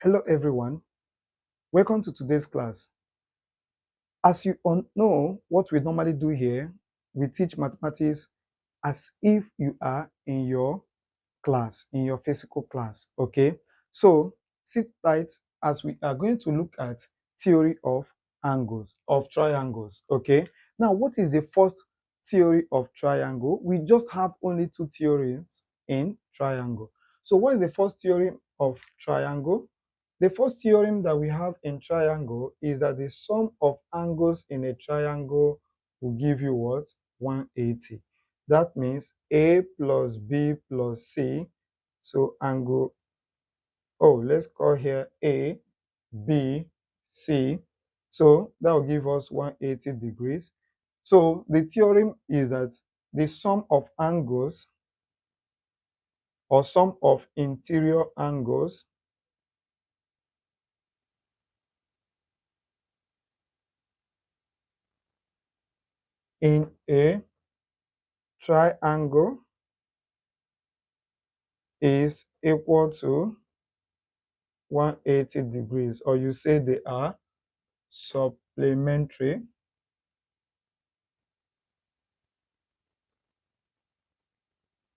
Hello everyone, welcome to today's class. As you all know, what we normally do here, we teach mathematics as if you are in your class, in your physical class, okay? So sit tight as we are going to look at theory of angles, of triangles, okay? Now, what is the first theory of triangle? We just have only two theorems in triangle. So what is the first theorem of triangle? The first theorem that we have in triangle is that the sum of angles in a triangle will give you what? 180. That means A plus B plus C. So angle, let's call here A, B, C. So that will give us 180 degrees. So the theorem is that the sum of angles or sum of interior angles in a triangle is equal to 180 degrees, or you say they are supplementary.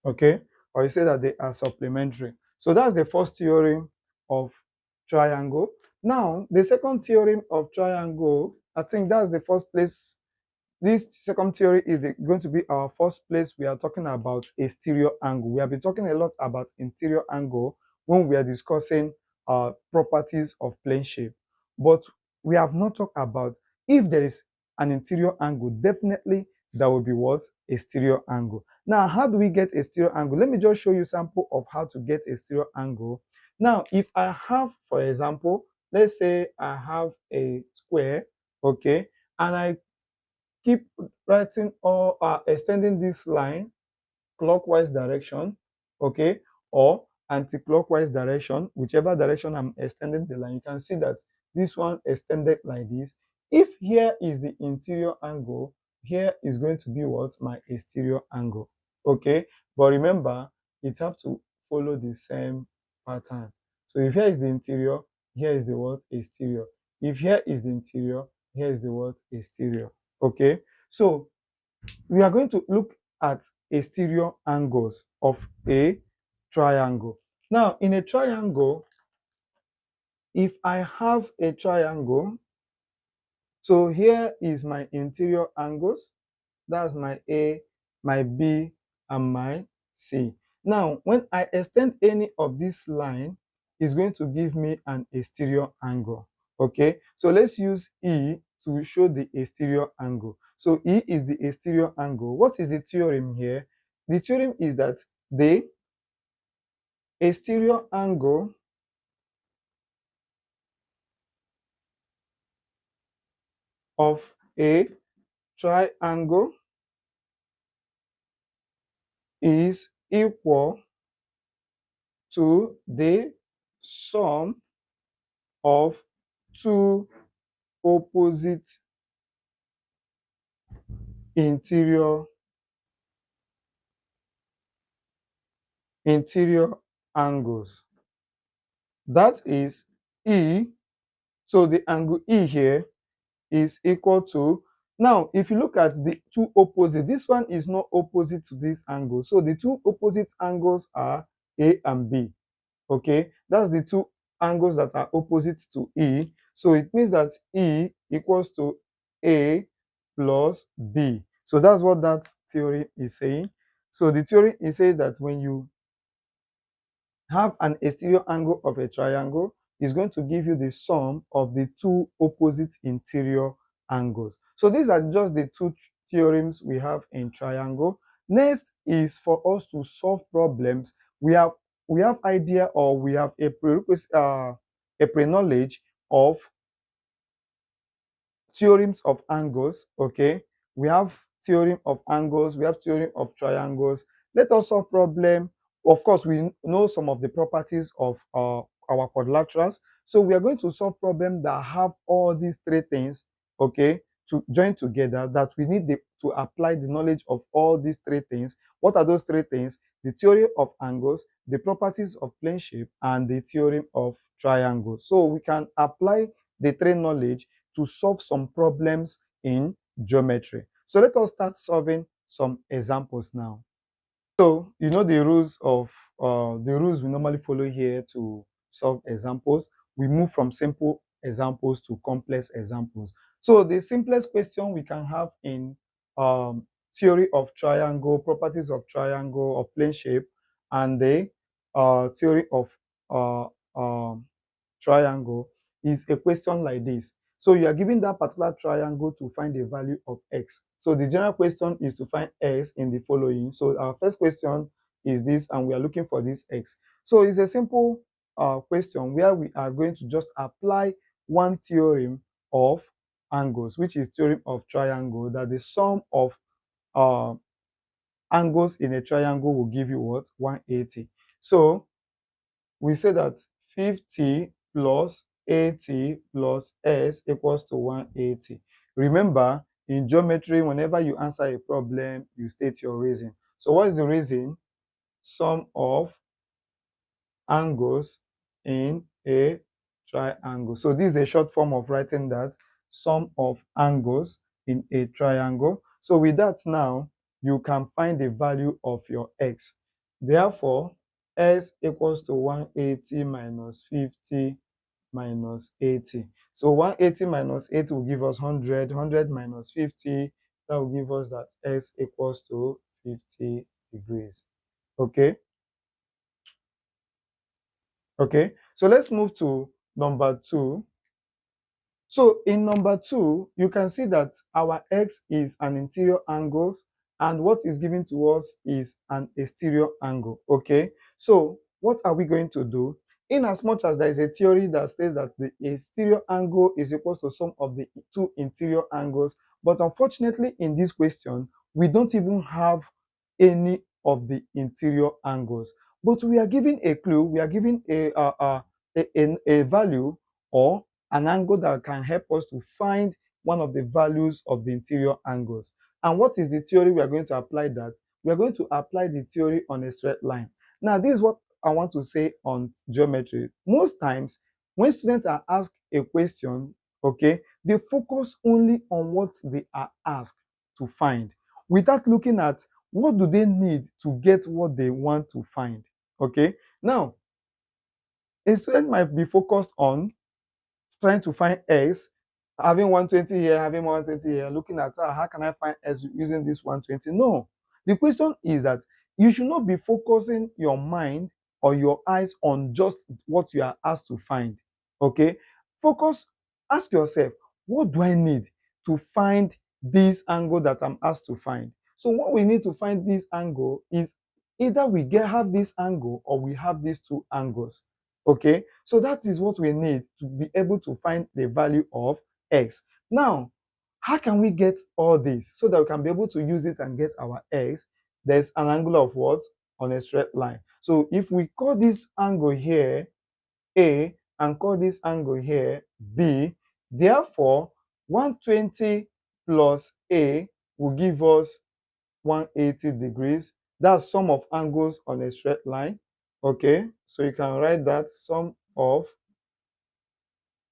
Okay, or you say that they are supplementary. So that's the first theorem of triangle. Now, the second theorem of triangle, I think that's the first place. This second theory is going to be our first place. We are talking about a stereo angle. We have been talking a lot about interior angle when we are discussing properties of plane shape. But we have not talked about if there is an interior angle, definitely that will be what? A stereo angle. Now, how do we get a stereo angle? Let me just show you a sample of how to get a stereo angle. Now, if I have, for example, let's say I have a square, okay, and I keep writing or extending this line clockwise direction, okay, or anti-clockwise direction, whichever direction I'm extending the line. You can see that this one extended like this. If here is the interior angle, here is going to be what? My exterior angle, okay? But remember, it have to follow the same pattern. So if here is the interior, here is the what? Exterior. If here is the interior, here is the what? Exterior, okay? So we are going to look at exterior angles of a triangle. Now, in a triangle, if I have a triangle, so here is my interior angles, that's my A, my B, and my C. Now, when I extend any of this line, it's going to give me an exterior angle. Okay, so let's use E to show the exterior angle. So E is the exterior angle. What is the theorem here? The theorem is that the exterior angle of a triangle is equal to the sum of two opposite interior angles. That is E. So the angle E here is equal to, now if you look at the two opposite, this one is not opposite to this angle. So the two opposite angles are A and B. Okay, that's the two angles that are opposite to E. So it means that E equals to A plus B. So that's what that theory is saying. So the theory is saying that when you have an exterior angle of a triangle, is going to give you the sum of the two opposite interior angles. So these are just the two theorems we have in triangle. Next is for us to solve problems. We have idea, or we have a pre-knowledge of theorems of angles. Okay, we have theorem of angles, we have theorem of triangles. Let us solve problem. Of course, we know some of the properties of our quadrilaterals, so we are going to solve problem that have all these three things, okay, to join together, that we need to to apply the knowledge of all these three things. What are those three things? The theory of angles, the properties of plane shape, and the theorem of triangles. So we can apply the three knowledge to solve some problems in geometry. So let us start solving some examples now. So you know the rules we normally follow here to solve examples. We move from simple examples to complex examples. So the simplest question we can have in theory of triangle, properties of triangle of plane shape, and the theory of uh, um, triangle is a question like this. So you are given that particular triangle to find the value of x. So the general question is to find x in the following. So our first question is this, and we are looking for this x. So it's a simple question where we are going to just apply one theorem of angles, which is theorem of triangle, that the sum of uh, angles in a triangle will give you what? 180. So we say that 50 plus 80 plus s equals to 180. Remember, in geometry, whenever you answer a problem, you state your reason. So what is the reason? Sum of angles in a triangle. So this is a short form of writing that sum of angles in a triangle. So with that now, you can find the value of your x. Therefore, s equals to 180 minus 50 minus 80. So 180 minus 80 will give us 100. 100 minus 50, that will give us that s equals to 50 degrees. Okay. Okay, so let's move to number 2. So in number 2, you can see that our x is an interior angle, and what is given to us is an exterior angle. Okay, so what are we going to do? In as much as there is a theory that says that the exterior angle is equal to sum of the two interior angles, but unfortunately in this question, we don't even have any of the interior angles. But we are given a clue, we are given a value or an angle that can help us to find one of the values of the interior angles. And what is the theory we are going to apply that? We are going to apply the theory on a straight line. Now, this is what I want to say on geometry. Most times, when students are asked a question, okay, they focus only on what they are asked to find without looking at what do they need to get what they want to find. Okay, now a student might be focused on trying to find x, having 120 here, having 120 here, looking at how can I find x using this 120? No. The question is that you should not be focusing your mind or your eyes on just what you are asked to find. Okay? Focus, ask yourself, what do I need to find this angle that I'm asked to find? So what we need to find this angle is either we have this angle or we have these two angles. Okay, so that is what we need to be able to find the value of x. Now, how can we get all this so that we can be able to use it and get our x? There's an angle of what? On a straight line. So if we call this angle here a and call this angle here b, therefore 120 plus a will give us 180 degrees. That's sum of angles on a straight line. Okay, so you can write that sum of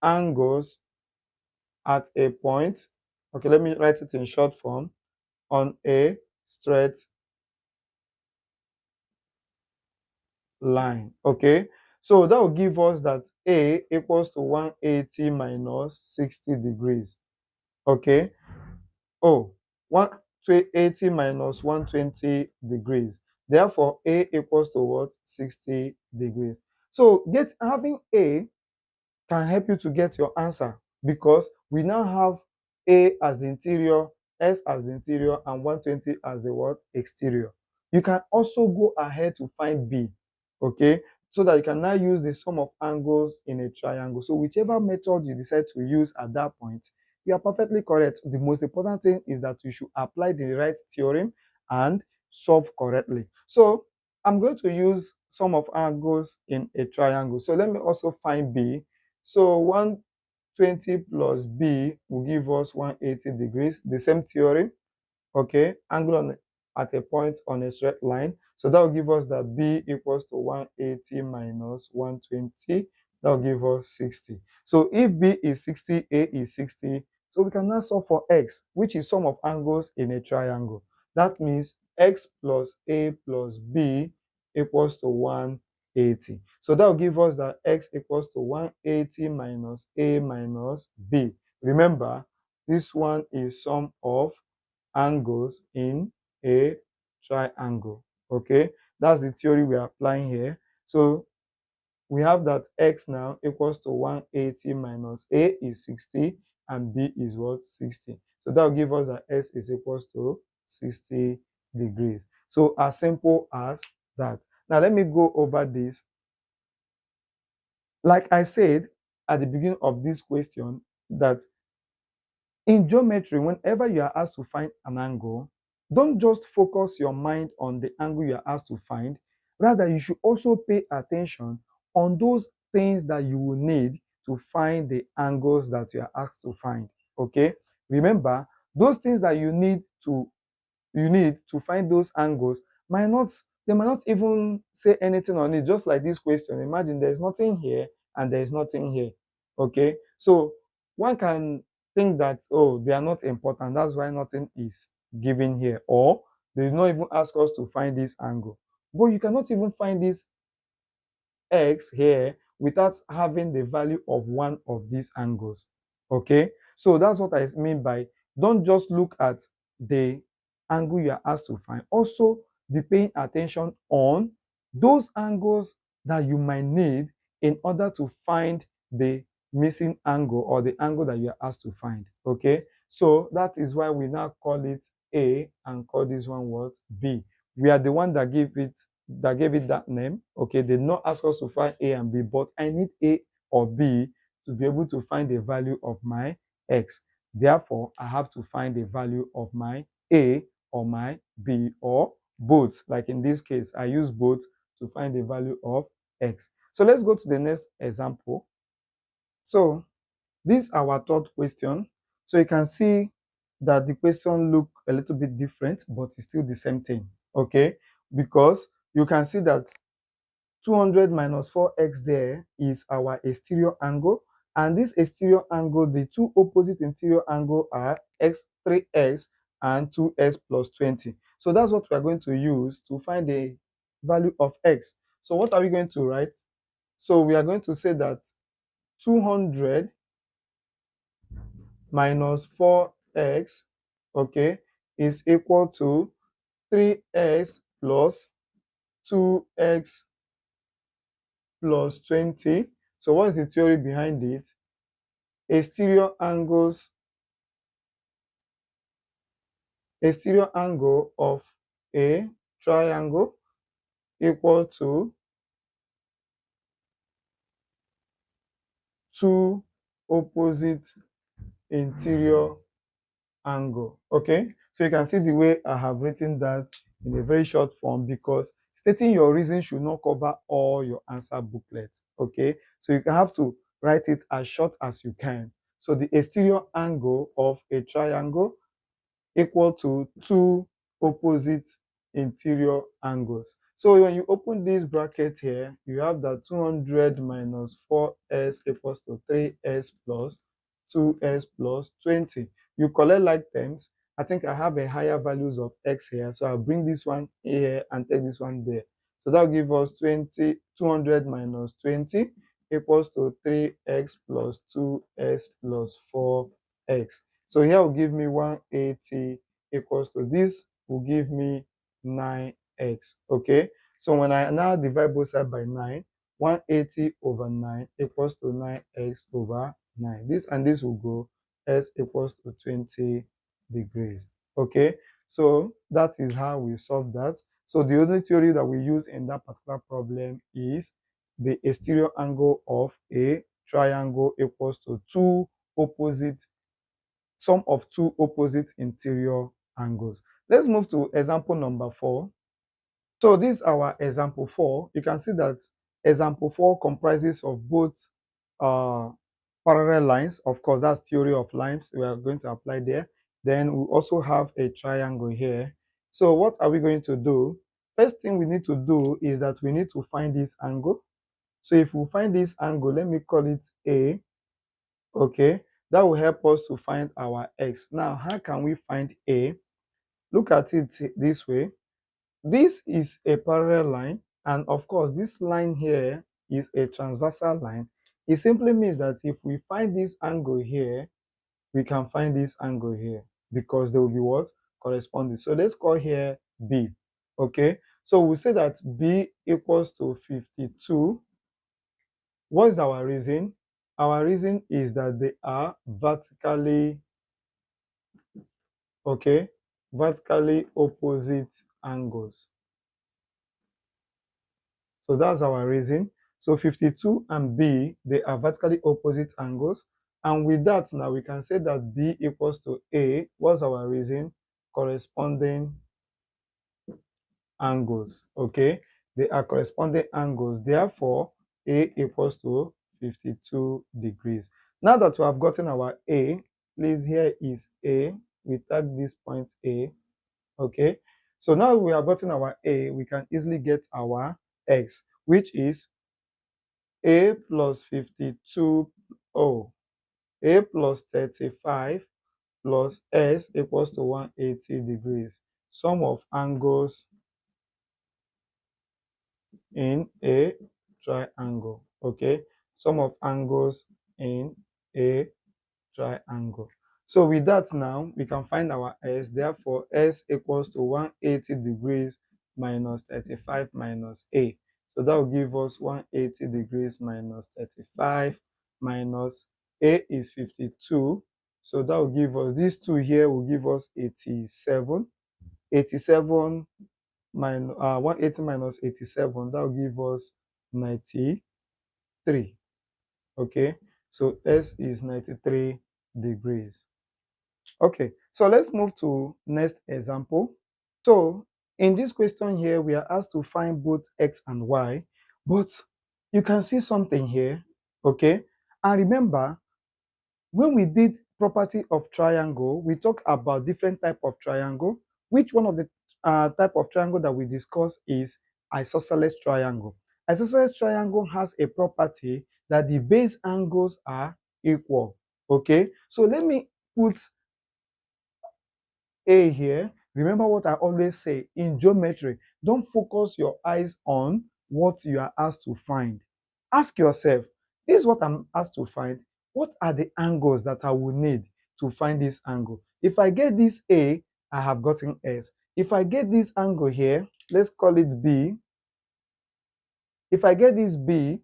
angles at a point. Okay, let me write it in short form. On a straight line. Okay, so that will give us that a equals to 180 minus 60 degrees. Okay, oh, 180 minus 120 degrees. Therefore, a equals to what? 60 degrees. So having a can help you to get your answer, because we now have a as the interior, s as the interior, and 120 as the what? Exterior. You can also go ahead to find b, okay, so that you can now use the sum of angles in a triangle. So whichever method you decide to use at that point, you are perfectly correct. The most important thing is that you should apply the right theorem and solve correctly. So I'm going to use sum of angles in a triangle. So let me also find b. So 120 plus b will give us 180 degrees, the same theorem. okay, angle at a point on a straight line. So that will give us that B equals to 180 minus 120. That will give us 60. So if B is 60, A is 60, so we can now solve for X, which is sum of angles in a triangle. That means X plus A plus B equals to 180. So that will give us that X equals to 180 minus A minus B. Remember, this one is sum of angles in a triangle. Okay, that's the theory we are applying here. So we have that X now equals to 180 minus A is 60 and B is what? 60. So that will give us that S is equals to 60 degrees. So as simple as that. Now let me go over this. Like I said at the beginning of this question, that in geometry, whenever you are asked to find an angle, don't just focus your mind on the angle you are asked to find. Rather, you should also pay attention on those things that you will need to find the angles that you are asked to find. Okay? Remember, those things that you need to find those angles might not they might not even say anything on it, just like this question. Imagine there's nothing here and there's nothing here. Okay, so one can think that, oh, they are not important, that's why nothing is given here, or they did not even ask us to find this angle. But you cannot even find this X here without having the value of one of these angles. Okay, so that's what I mean by, don't just look at the angle you are asked to find, also be paying attention on those angles that you might need in order to find the missing angle or the angle that you are asked to find. Okay, so that is why we now call it A and call this one what? B. We are the one that gave it that name. Okay, they did not ask us to find A and B, but I need A or B to be able to find the value of my X. Therefore, I have to find the value of my A or my B, or both. Like in this case, I use both to find the value of X. So let's go to the next example. So this is our third question. So you can see that the question look a little bit different, but it's still the same thing. Okay, because you can see that 200 minus 4x there is our exterior angle, and this exterior angle, the two opposite interior angle are x 3x and 2x plus 20. So that's what we are going to use to find the value of x. So what are we going to write? So we are going to say that 200 minus 4x, okay, is equal to 3x plus 2x plus 20. So what's the theory behind it? Exterior angle of a triangle equal to two opposite interior angle. Okay, so you can see the way I have written that in a very short form, because stating your reason should not cover all your answer booklets. Okay, so you can have to write it as short as you can. So the exterior angle of a triangle equal to two opposite interior angles. So when you open this bracket here, you have that 200 minus 4s equals to 3s plus 2s plus 20. You collect like terms. I think I have a higher values of x here, so I'll bring this one here and take this one there. So that will give us 200 minus 20 equals to 3x plus 2s plus 4x. So here will give me 180 equals to this will give me 9x. Okay, so when I now divide both sides by 9, 180 over 9 equals to 9x over 9. This and this will go, s equals to 20 degrees. Okay, so that is how we solve that. So the only theory that we use in that particular problem is the exterior angle of a triangle equals to sum of two opposite interior angles. Let's move to example number 4. So this is our example 4. You can see that example 4 comprises of both uh, parallel lines. Of course, that's theory of lines we are going to apply there. Then we also have a triangle here. So what are we going to do? First thing we need to do is that we need to find this angle. So if we find this angle, let me call it A, okay? That will help us to find our x. Now, how can we find A? Look at it this way. This is a parallel line, and of course, this line here is a transversal line. It simply means that if we find this angle here, we can find this angle here because they will be what? Corresponding. So let's call here B, okay? So we say that B equals to 52. What is our reason? Our reason is that they are vertically, okay, vertically opposite angles. So that's our reason. So 52 and B, they are vertically opposite angles. And with that, now we can say that B equals to A. What's our reason? Corresponding angles, okay? They are corresponding angles. Therefore, A equals to 52 degrees. Now that we have gotten our A, please, here is A. We tag this point A, okay? So now we have gotten our A, we can easily get our X, which is A plus 52, A plus 35 plus S equals to 180 degrees. Sum of angles in a triangle, okay? Sum of angles in a triangle. So with that now, we can find our S. Therefore, S equals to 180 degrees minus 35 minus A. So that will give us 180 degrees minus 35 minus A is 52. So that will give us, these two here will give us 87. 87 minus 180 minus 87, that will give us 93. Okay, so S is 93 degrees. Okay, so let's move to next example. So in this question here, we are asked to find both X and Y, but you can see something here, okay? And remember, when we did property of triangle, we talked about different type of triangle. Which one of the type of triangle that we discuss is isosceles triangle. Isosceles triangle has a property that the base angles are equal. Okay, so let me put A here. Remember what I always say in geometry, don't focus your eyes on what you are asked to find. Ask yourself, this is what I'm asked to find. What are the angles that I will need to find this angle? If I get this A, I have gotten S. If I get this angle here, let's call it B. If I get this B,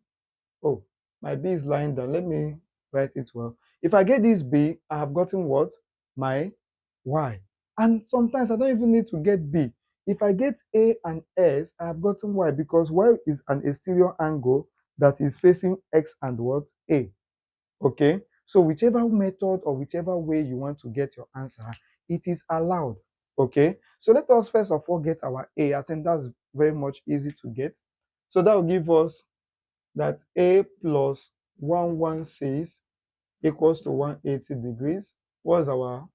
oh, my B is lying down. Let me write it well. If I get this B, I have gotten what? My Y. And sometimes I don't even need to get B. If I get A and S, I have gotten Y because Y is an exterior angle that is facing X and what? A. Okay? So whichever method or whichever way you want to get your answer, it is allowed. Okay? So let us first of all get our A. I think that's very much easy to get. So that will give us that A plus 116 equals to 180 degrees. What's our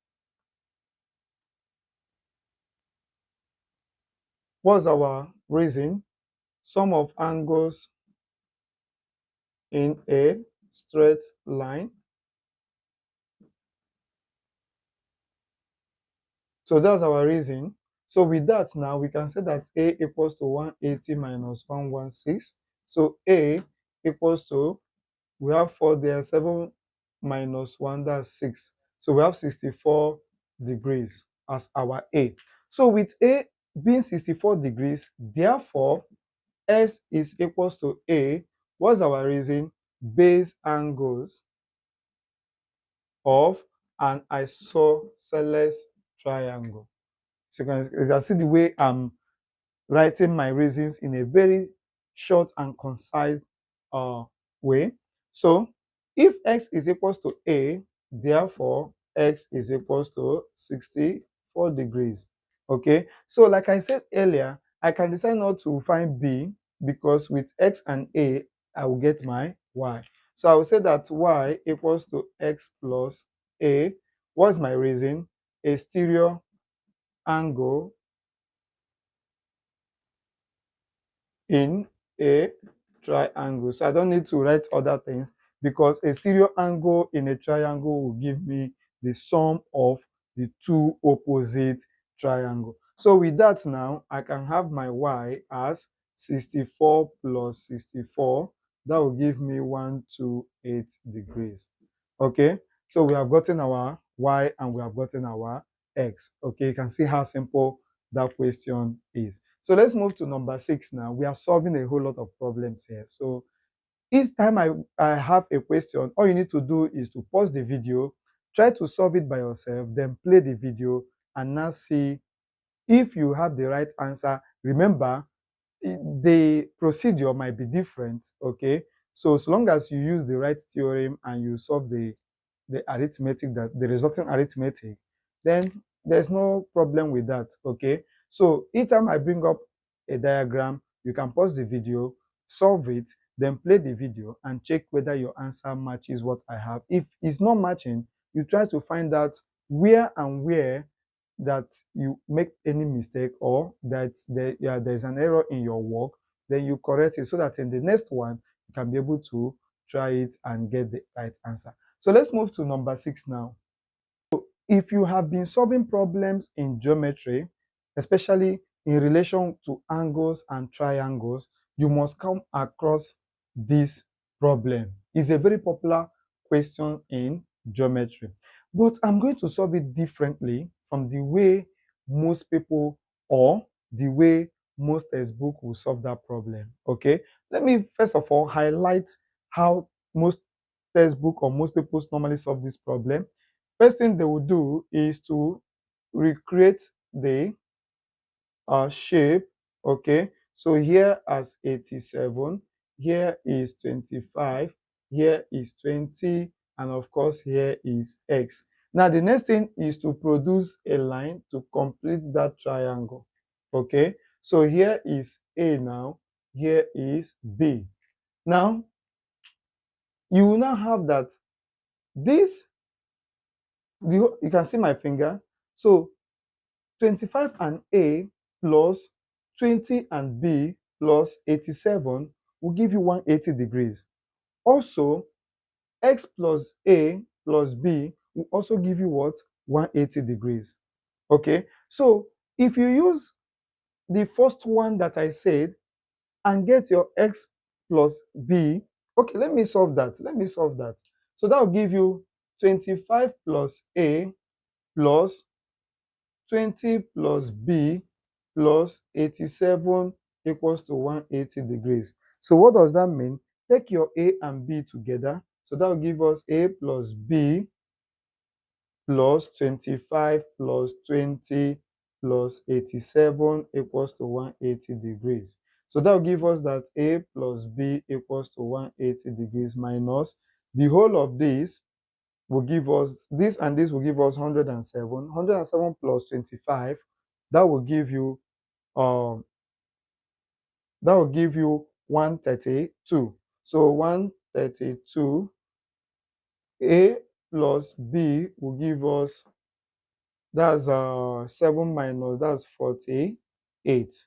reason? Sum of angles in a straight line. So that's our reason. So with that now, we can say that A equals to 180 minus 116. So A equals to, we have 4 there, 7 minus 1, that's 6. So we have 64 degrees as our A. So with A being 64 degrees, therefore, S is equals to A. What's our reason? Base angles of an isosceles triangle. So you can see the way I'm writing my reasons in a very short and concise way. So if X is equals to A, therefore X is equals to 64 degrees. Okay, so like I said earlier, I can decide not to find B because with X and A, I will get my Y. So I will say that Y equals to X plus A. What's my reason? a stereo angle in a triangle. So I don't need to write other things because a stereo angle in a triangle will give me the sum of the two opposite triangles. So with that now, I can have my y as 64 plus 64. That will give me 128 degrees. Okay, so we have gotten our y and we have gotten our x. Okay, you can see how simple that question is. So let's move to number 6 now. We are solving a whole lot of problems here. So each time I have a question, all you need to do is to pause the video, try to solve it by yourself, then play the video and now see if you have the right answer. Remember, the procedure might be different, okay? So long as you use the right theorem and you solve the arithmetic, that the resulting arithmetic, then there's no problem with that, okay? So each time I bring up a diagram, you can pause the video, solve it, then play the video and check whether your answer matches what I have. If it's not matching, you try to find out where and where that you make any mistake or that there's an error in your work, then you correct it so that in the next one you can be able to try it and get the right answer. So let's move to number 6 now. If you have been solving problems in geometry, especially in relation to angles and triangles, you must come across this problem. It's a very popular question in geometry, but I'm going to solve it differently from the way most people or the way most textbook will solve that problem. Okay, let me first of all highlight how most textbook or most people normally solve this problem. First thing they will do is to recreate the shape. Okay, so here as 87, here is 25, here is 20, and of course here is x. Now the next thing is to produce a line to complete that triangle. Okay, so here is A now, here is B. Now you will now have that this, you can see my finger. So 25 and A plus 20 and B plus 87 will give you 180 degrees. Also, X plus A plus B will also give you what? 180 degrees. Okay, so if you use the first one that I said and get your X plus B, okay, let me solve that. So that will give you 25 plus A plus 20 plus B plus 87 equals to 180 degrees. So what does that mean? Take your A and B together. So that will give us A plus B plus 25 plus 20 plus 87 equals to 180 degrees. So that will give us that A plus B equals to 180 degrees minus the whole of this will give us this, and this will give us 107. 107 plus 25, that will give you 132. So 132. A plus B will give us, that's 7 minus, that's 48.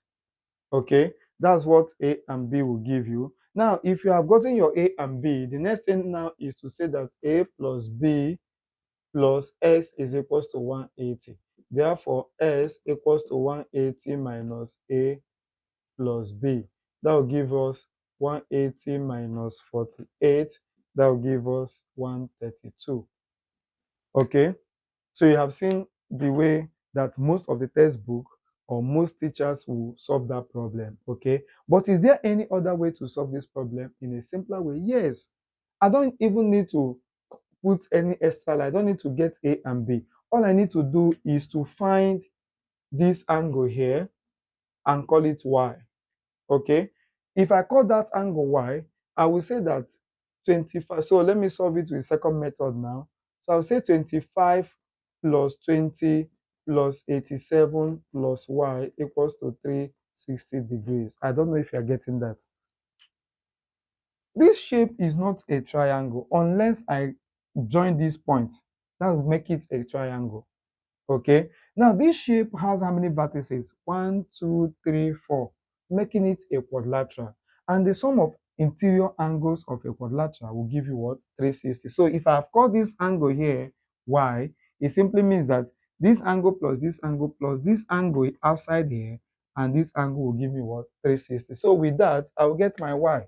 Okay, that's what A and B will give you. Now if you have gotten your A and B, the next thing now is to say that A plus B plus S is equals to 180. Therefore, S equals to 180 minus A plus B. That will give us 180 minus 48. That will give us 132. Okay, so you have seen the way that most of the textbook or most teachers will solve that problem. Okay, but is there any other way to solve this problem in a simpler way? Yes. I don't even need to put any extra line. I don't need to get A and B. All I need to do is to find this angle here and call it Y. Okay, if I call that angle Y, I will say that 25. So let me solve it with the second method now. So I'll say 25 plus 20 plus 87 plus Y equals to 360 degrees. I don't know if you're getting that. This shape is not a triangle unless I join these points. That will make it a triangle. Okay. Now this shape has how many vertices? One, two, three, four, making it a quadrilateral. And the sum of interior angles of a quadrilateral will give you what? 360. So if I have called this angle here y, it simply means that this angle plus this angle plus this angle outside here, and this angle will give me what? 360. So with that, I will get my y.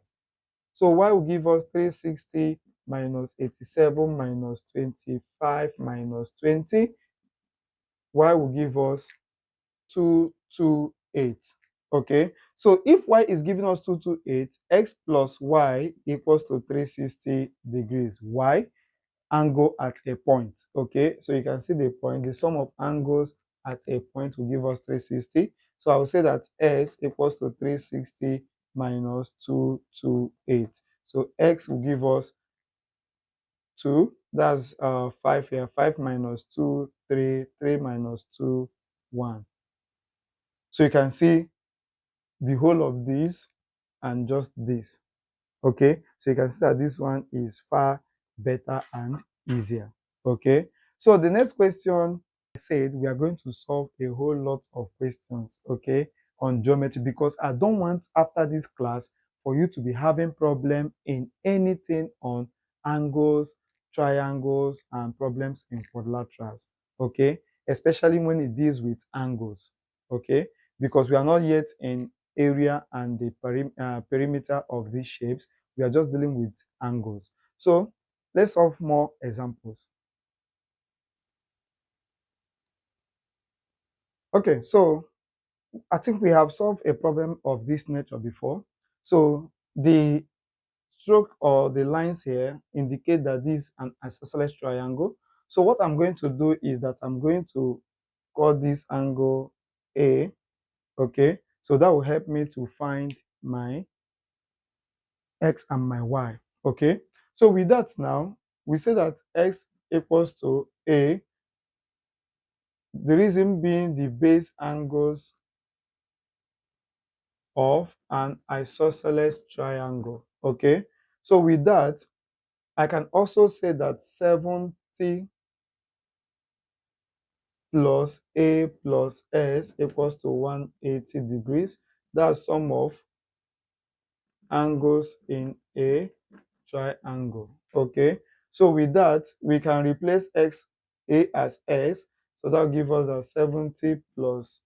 So y will give us 360 minus 87 minus 25 minus 20. Y will give us 228. Okay, so if y is giving us 228, x plus y equals to 360 degrees. Y, angle at a point. Okay, so you can see the point, the sum of angles at a point will give us 360. So I will say that x equals to 360 minus 228. So x will give us 2, that's 5 here, 5 minus 2, 3, 3 minus 2, 1. So you can see the whole of this and just this. Okay, so you can see that this one is far better and easier. Okay, so the next question, I said we are going to solve a whole lot of questions, okay, on geometry, because I don't want after this class for you to be having problem in anything on angles, triangles, and problems in quadrilaterals. Okay, especially when it deals with angles. Okay, because we are not yet in area and the perimeter of these shapes. We are just dealing with angles. So let's solve more examples. Okay, so I think we have solved a problem of this nature before. So the stroke or the lines here indicate that this is an isosceles triangle. So what I'm going to do is that I'm going to call this angle A. Okay, so that will help me to find my x and my y. Okay, so with that now, we say that x equals to A, the reason being the base angles of an isosceles triangle. Okay, so with that, I can also say that 70 plus A plus S equals to 180 degrees. That's sum of angles in a triangle. Okay, so with that, we can replace x a as s. So that will give us that 70 plus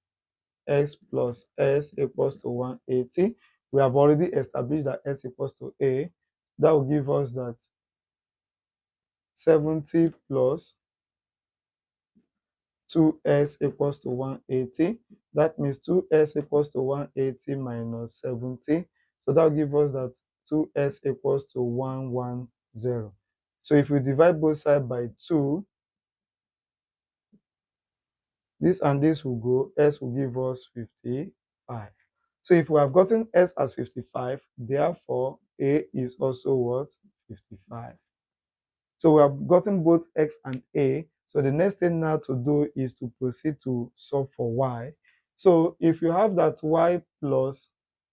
x plus s equals to 180. We have already established that s equals to a. That will give us that 70 plus 2s equals to 180. That means 2s equals to 180 minus 70. So that will give us that 2s equals to 110. So if we divide both sides by 2, this and this will go, s will give us 55. So if we have gotten s as 55, therefore a is also what? 55. So we have gotten both x and a. So the next thing now to do is to proceed to solve for y. So if you have that y plus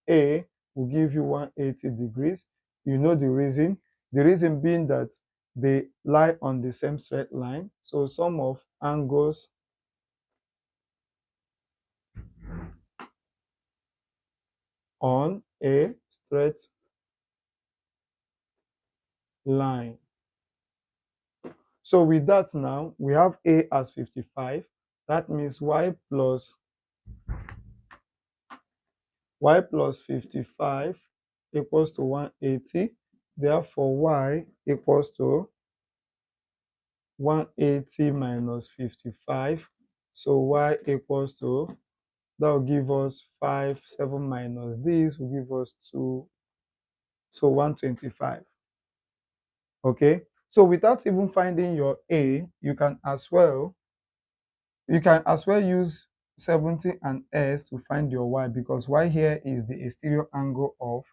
a will give you 180 degrees, you know the reason. The reason being that they lie on the same straight line. So sum of angles on a straight line. So with that now, we have a as 55. That means y plus 55 equals to 180. Therefore, y equals to 180 minus 55. So y equals to, that will give us 5, 7 minus this will give us 2, so 125. Okay, so without even finding your a, you can as well use 70 and s to find your y, because y here is the exterior angle of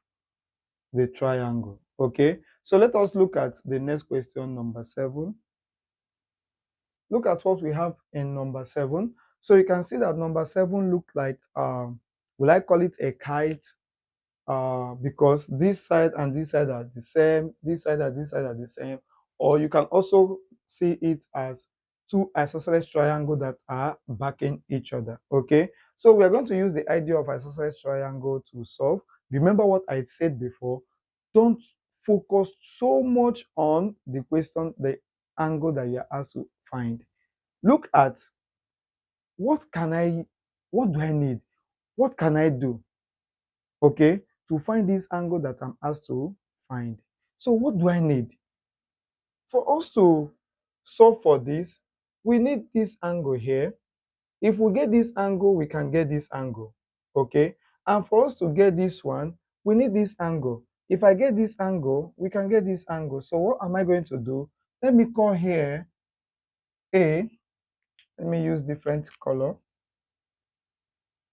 the triangle. Okay, so let us look at the next question, number 7. Look at what we have in number 7. So you can see that number 7 look like, will I call it a kite? Because this side and this side are the same, this side and this side are the same. Or you can also see it as two isosceles triangles that are backing each other. Okay, so we are going to use the idea of isosceles triangle to solve. Remember what I said before, don't focus so much on the question, the angle that you are asked to find. Look at what do I need? What can I do? Okay, to find this angle that I'm asked to find. So what do I need? For us to solve for this, we need this angle here. If we get this angle, we can get this angle. Okay, and for us to get this one, we need this angle. If I get this angle, we can get this angle. So what am I going to do? Let me call here A. Let me use different color.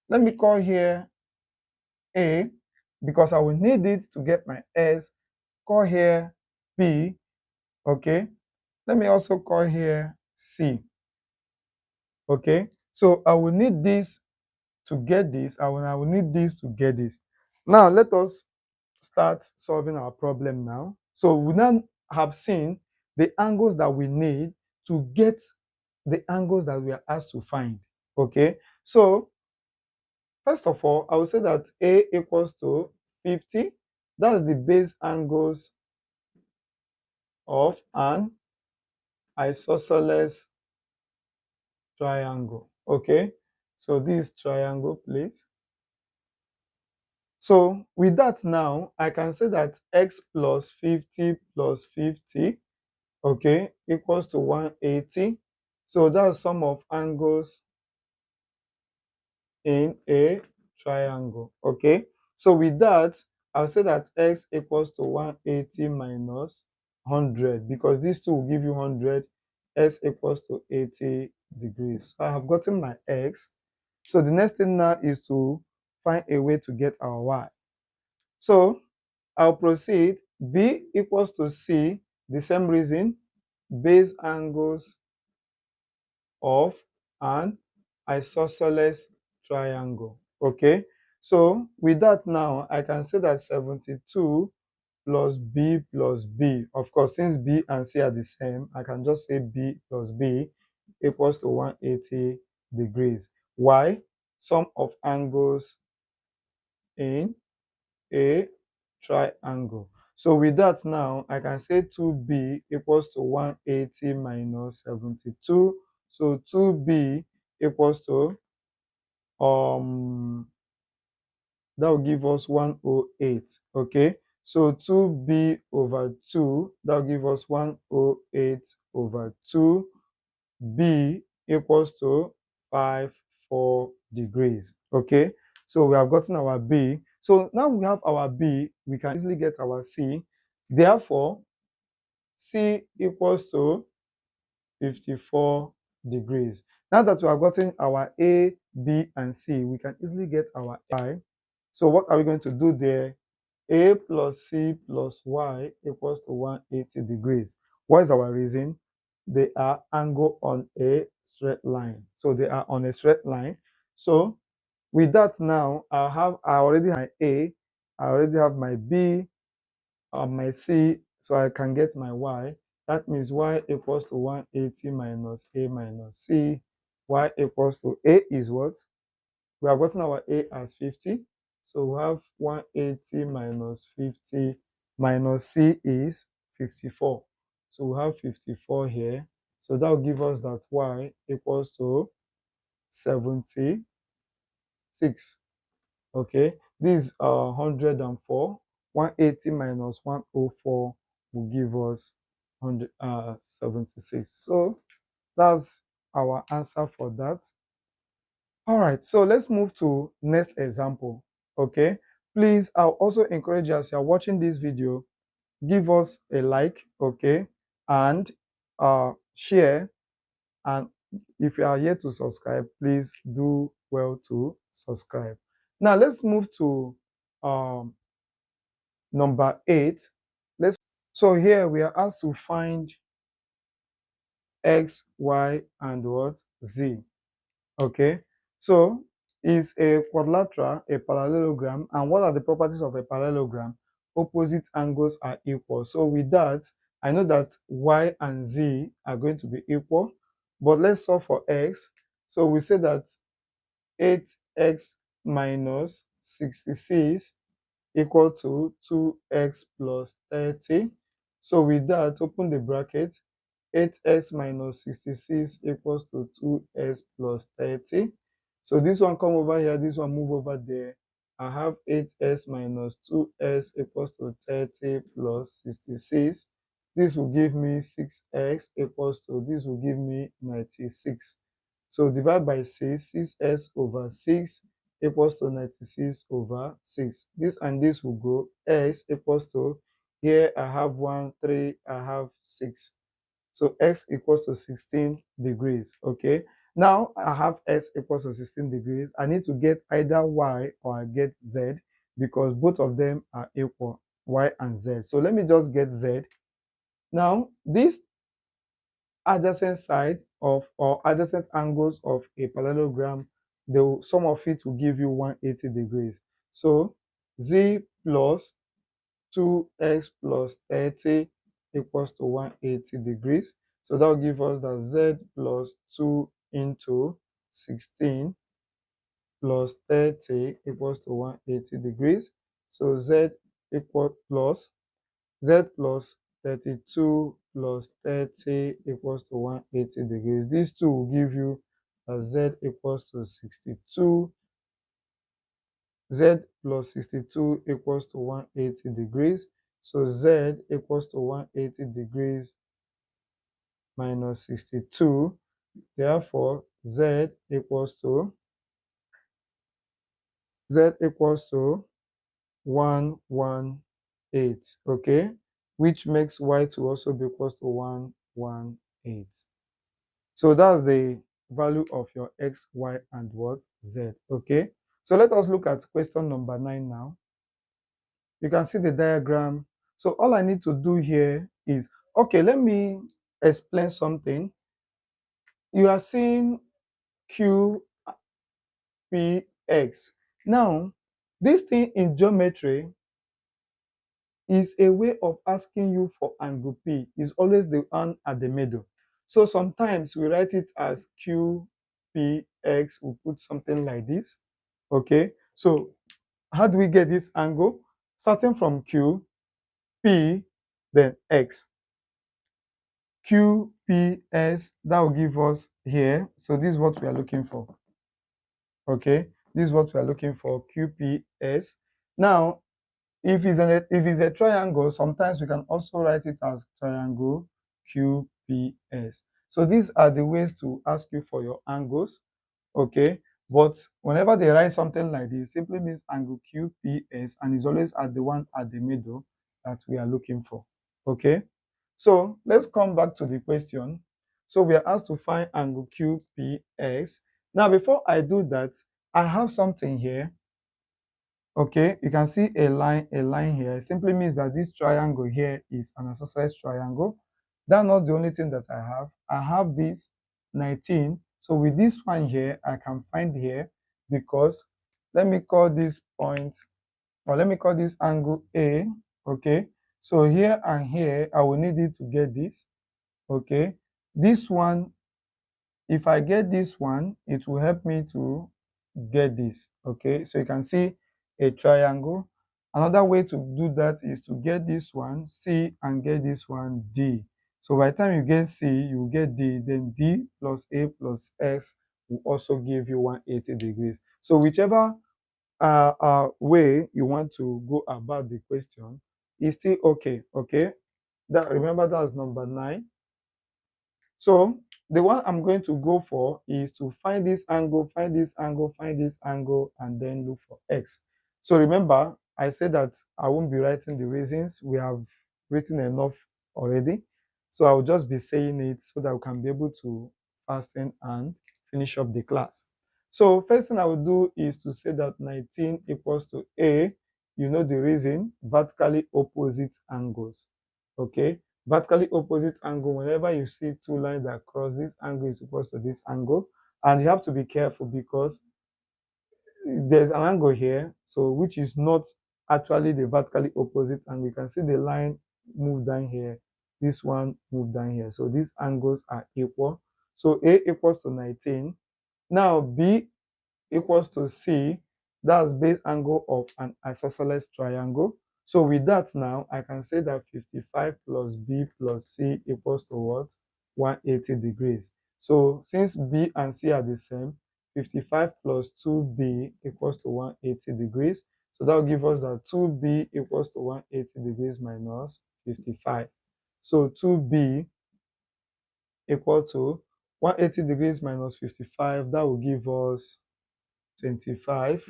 Let me call here A because I will need it to get my S. Call here B. Okay, let me also call here C. Okay, so I will need this to get this. I will need this to get this. Now let us start solving our problem now. So we now have seen the angles that we need to get the angles that we are asked to find. Okay, so first of all, I will say that A equals to 50. That's the base angles of an isosceles triangle. Okay, so this triangle, please. So with that now, I can say that x plus 50 plus 50, okay, equals to 180. So that's sum of angles in a triangle. Okay, so with that, I'll say that x equals to 180 minus 100 because these two will give you 100. S equals to 80 degrees. So I have gotten my x. So the next thing now is to find a way to get our y. So I'll proceed. B equals to C, the same reason, base angles of an isosceles triangle. Okay, so with that now, I can say that 72 plus B plus B. Of course, since B and C are the same, I can just say B plus B equals to 180 degrees. Why? Sum of angles in a triangle. So with that now, I can say 2b equals to 180 minus 72. So 2b equals to, that will give us 108. Okay, so 2b over 2, that will give us 108 over 2. B equals to 54 degrees. Okay, so we have gotten our B. So now we have our B, we can easily get our C. Therefore, C equals to 54 degrees. Now that we have gotten our A, B, and C, we can easily get our I. So what are we going to do there? A plus C plus Y equals to 180 degrees. What is our reason? They are angle on a straight line. So they are on a straight line. So with that now, I already have my A, I already have my B, my C, so I can get my Y. That means Y equals to 180 minus A minus C. Y equals to A is what? We have gotten our A as 50. So we have 180 minus 50 minus C is 54. So we have 54 here. So that will give us that Y equals to 76. Okay, this is 104. 180 minus 104 will give us 76. So that's our answer for that. All right, so let's move to next example. Okay, please, I'll also encourage you as you're watching this video, give us a like, okay, and share. And if you are yet to subscribe, please do well to subscribe. Now let's move to number 8. So here we are asked to find x, y, and what? Z. Okay, so is a quadrilateral a parallelogram, and what are the properties of a parallelogram? Opposite angles are equal. So with that, I know that y and z are going to be equal. but let's solve for x. So we say that 8x minus 66 equal to 2x plus 30. So with that, open the bracket, 8x minus 66 equals to 2x plus 30. So this one come over here, this one move over there. I have 8x minus 2x equals to 30 plus 66. This will give me 6x equals to, this will give me 96. So divide by 6, 6x over 6 equals to 96 over 6. This and this will go, x equals to, here I have 1, 3, I have 6. So x equals to 16 degrees, okay? Now I have x equals to 16 degrees. I need to get either y or I get z because both of them are equal, y and z. So let me just get z. Now this adjacent side of or adjacent angles of a parallelogram, the sum of it will give you 180 degrees. So z plus 2x plus 30 equals to 180 degrees. So that will give us that z plus 2 into 16 plus 30 equals to 180 degrees. So z equal plus z plus 32 plus 30 equals to 180 degrees. These two will give you z equals to 62. Z plus 62 equals to 180 degrees. So z equals to 180 degrees minus 62. Therefore, z equals to 118, okay, which makes y to also be equals to 118. So that's the value of your x, y, and what? Z, okay? So let us look at question number 9 now. You can see the diagram. So all I need to do here is, okay, let me explain something. You are seeing Q, P, X. Now, this thing in geometry is a way of asking you for angle P. Is always the one at the middle. So sometimes we write it as Q, P, X. We put something like this. Okay. So how do we get this angle? Starting from Q, P, then X. QPS, that will give us here. So this is what we are looking for. Okay, this is what we are looking for, QPS. Now, if it's a triangle, sometimes we can also write it as triangle QPS. So these are the ways to ask you for your angles. Okay, but whenever they write something like this, simply means angle QPS, and is always at the one at the middle that we are looking for. Okay, so let's come back to the question. So we are asked to find angle QPX. Now, before I do that, I have something here. Okay, you can see a line here. It simply means that this triangle here is an isosceles triangle. That's not the only thing that I have. I have this 19. So with this one here, I can find here, because let me call this point, or let me call this angle A. Okay, so here and here, I will need it to get this. Okay, this one, if I get this one, it will help me to get this. Okay, so you can see a triangle. Another way to do that is to get this one C and get this one D. So by the time you get C, you get D, then D plus A plus X will also give you 180 degrees. So whichever way you want to go about the question is still okay. Okay, that, remember, that's number 9. So the one I'm going to go for is to find this angle, find this angle, find this angle, and then look for x. So remember, I said that I won't be writing the reasons. We have written enough already. So I'll just be saying it so that we can be able to fasten and finish up the class. So first thing I will do is to say that 19 equals to A. You know the reason, vertically opposite angles. Okay, vertically opposite angle, whenever you see two lines that cross, this angle is equal to this angle. And you have to be careful because there's an angle here, so which is not actually the vertically opposite angle. You can see the line move down here, this one move down here. So these angles are equal. So A equals to 19. Now B equals to C. That's base angle of an isosceles triangle. So with that now, I can say that 55 plus B plus C equals to what? 180 degrees. So since B and C are the same, 55 plus 2B equals to 180 degrees. So that will give us that 2B equals to 180 degrees minus 55. So 2B equal to 180 degrees minus 55. That will give us 25.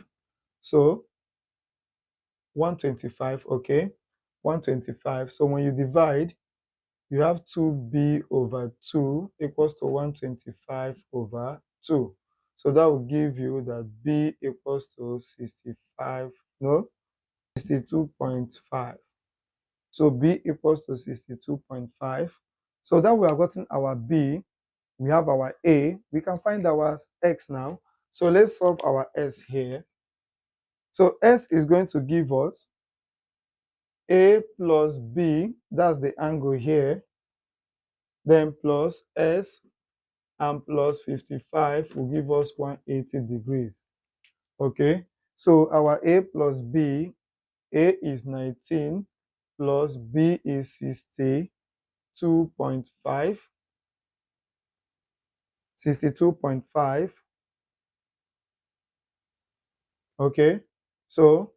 So 125, okay, 125. So when you divide, you have 2b over 2 equals to 125 over 2. So that will give you that b equals to 65, no, 62.5. So b equals to 62.5. So that we have gotten our b, we have our a, we can find our x now. So let's solve our s here. So s is going to give us A plus B, that's the angle here, then plus S and plus 55 will give us 180 degrees. Okay, so our A plus B, A is 19 plus B is 62.5, 62.5. Okay, so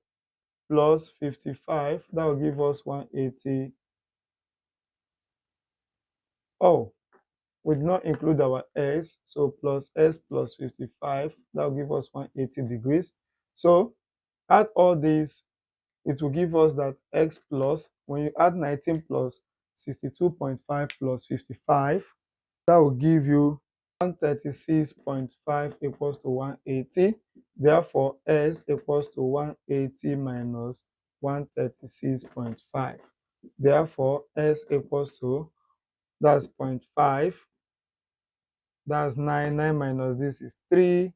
plus 55, that will give us 180. Oh, we did not include our s, so plus s plus 55, that will give us 180 degrees. So add all these, it will give us that x plus, when you add 19 plus 62.5 plus 55, that will give you 136.5 equals to 180. Therefore, s equals to 180 minus 136.5. Therefore, s equals to, that's 0.5. That's 9. 9 minus this is 3.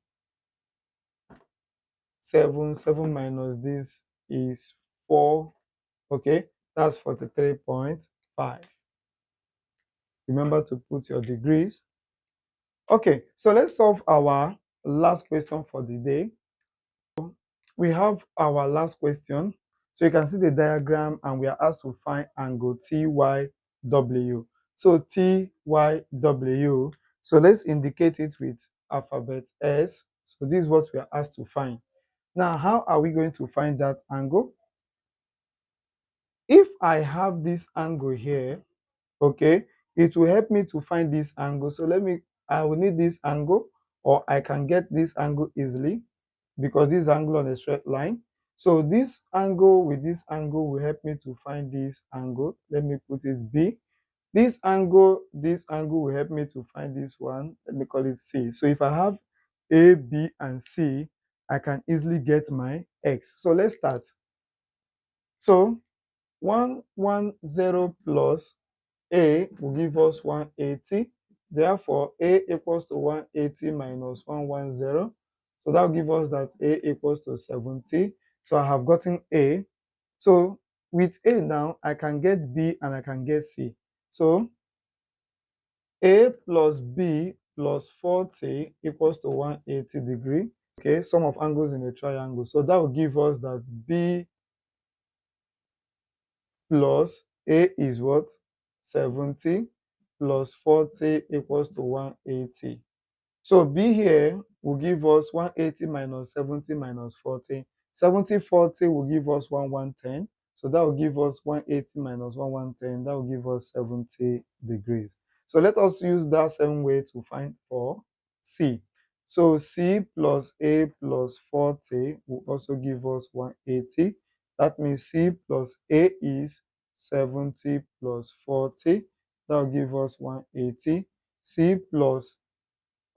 7. 7 minus this is 4. Okay, that's 43.5. Remember to put your degrees. Okay, so let's solve our last question for the day. We have our last question. So you can see the diagram and we are asked to find angle TYW. So TYW, so let's indicate it with alphabet S. So this is what we are asked to find. Now, how are we going to find that angle? If I have this angle here, okay, it will help me to find this angle. So I will need this angle, or I can get this angle easily because this angle on a straight line. So this angle with this angle will help me to find this angle. Let me put it B. This angle will help me to find this one. Let me call it C. So if I have A, B, and C, I can easily get my X. So let's start. So 110 plus A will give us 180. Therefore, A equals to 180 minus 110. So that will give us that A equals to 70. So I have gotten A. So with A now, I can get B and I can get C. So A plus B plus 40 equals to 180 degree. Okay, sum of angles in a triangle. So that will give us that B plus A is what? 70 plus 40 equals to 180. So B here will give us 180 minus 70 minus 40. 70, 40 will give us 110. So that will give us 180 minus 110. That will give us 70 degrees. So let us use that same way to find for C. So C plus A plus 40 will also give us 180. That means C plus A is 70 plus 40. That will give us 180. C plus,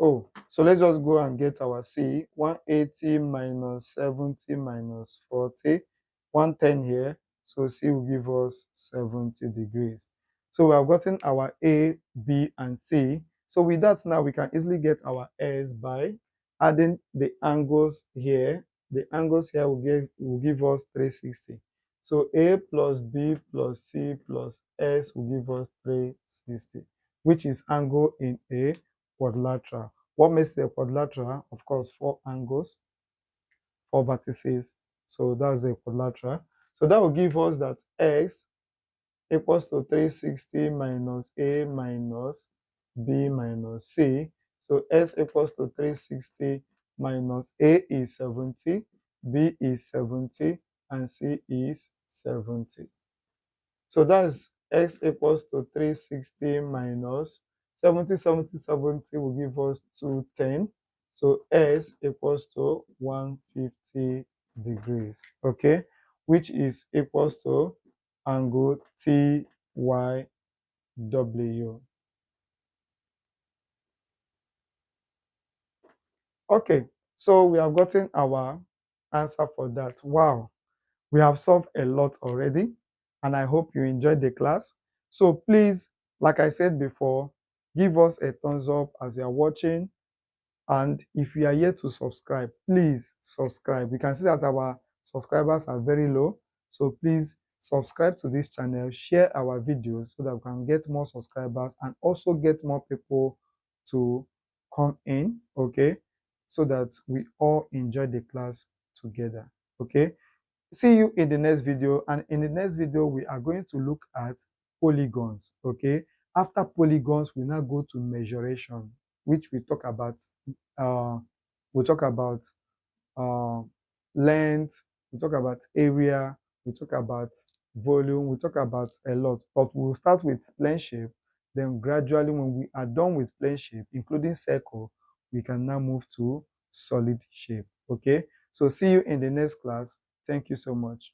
oh, so let's just go and get our C. 180 minus 70 minus 40. 110 here. So C will give us 70 degrees. So we have gotten our A, B, and C. So with that now, we can easily get our S by adding the angles here. The angles here will give us 360. So A plus B plus C plus S will give us 360, which is angle in A. quadrilateral. What makes it a quadrilateral? Of course, four angles, four vertices. So that's a quadrilateral. So that will give us that x equals to 360 minus a minus b minus c. So s equals to 360 minus a is 70, b is 70, and c is 70. So that's x equals to 360 minus 70, 70, 70 will give us 210. So s equals to 150 degrees, okay, which is equals to angle TYW. Okay, so we have gotten our answer for that. Wow, we have solved a lot already, and I hope you enjoyed the class. So please, like I said before, give us a thumbs up as you are watching. And if you are yet to subscribe, please subscribe. You can see that our subscribers are very low. So please subscribe to this channel, share our videos so that we can get more subscribers and also get more people to come in, okay? So that we all enjoy the class together, okay? See you in the next video, and in the next video we are going to look at polygons, okay? After polygons we now go to measuration, which we talk about uh we talk about uh length, we talk about area, we talk about volume, we talk about a lot, but we'll start with plane shape. Then gradually, when we are done with plane shape including circle, we can now move to solid shape, okay? So see you in the next class. Thank you so much.